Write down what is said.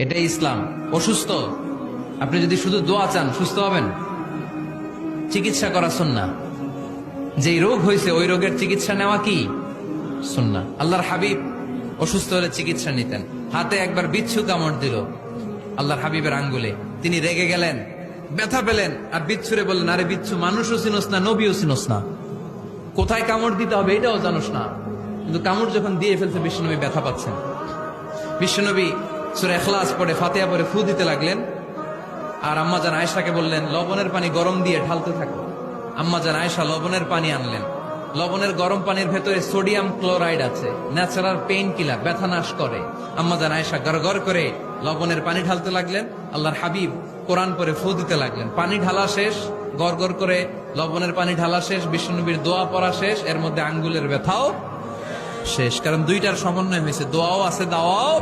এটাই ইসলাম। অসুস্থ, আপনি যদি শুধু দোয়া চান সুস্থ হবেন? চিকিৎসা করা সুন্নাহ। যেই রোগ হয়েছে ওই রোগের চিকিৎসা নেওয়া কি সুন্নাহ। আল্লাহর হাবিব অসুস্থ হলে চিকিৎসা নিতেন। হাতে একবার বিচ্ছু কামড় দিল আল্লাহর হাবিবের আঙ্গুলে, তিনি রেগে গেলেন, ব্যথা পেলেন, আর বিচ্ছুরে বললেন, আরে বিচ্ছু, মানুষও চিনোস না, নবীও চিনোস না, কোথায় কামড় দিতে হবে এটাও জানোস না। কিন্তু কামড় যখন দিয়ে ফেলছে বিশ্বনবী ব্যথা পাচ্ছেন। বিশ্বনবী সূরা ইখলাস পড়ে ফাতিহা পড়ে ফু দিতে লাগলেন। আর আম্মাজান আয়েশাকে বললেন, লবণের পানি গরম দিয়ে ঢালতে থাকো। আম্মাজান আয়েশা লবণের পানি আনলেন। লবণের গরম পানির ভেতরে সোডিয়াম ক্লোরাইড আছে, ন্যাচারাল পেইন কিলার, ব্যথা নাশ করে। আম্মাজান আয়েশা গড়গড় করে লবণের পানি ঢালতে লাগলেন। আল্লাহর হাবিব কোরআন পরে ফু দিতে লাগলেন। পানি ঢালা শেষ, গড়গড় করে লবণের পানি ঢালা শেষ, বিশ্বনবীর দোয়া পড়া শেষ, এর মধ্যে আঙ্গুলের ব্যথাও শেষ। কারণ দুইটার সমন্বয় হয়েছে, দোয়াও আছে, দাওয়াও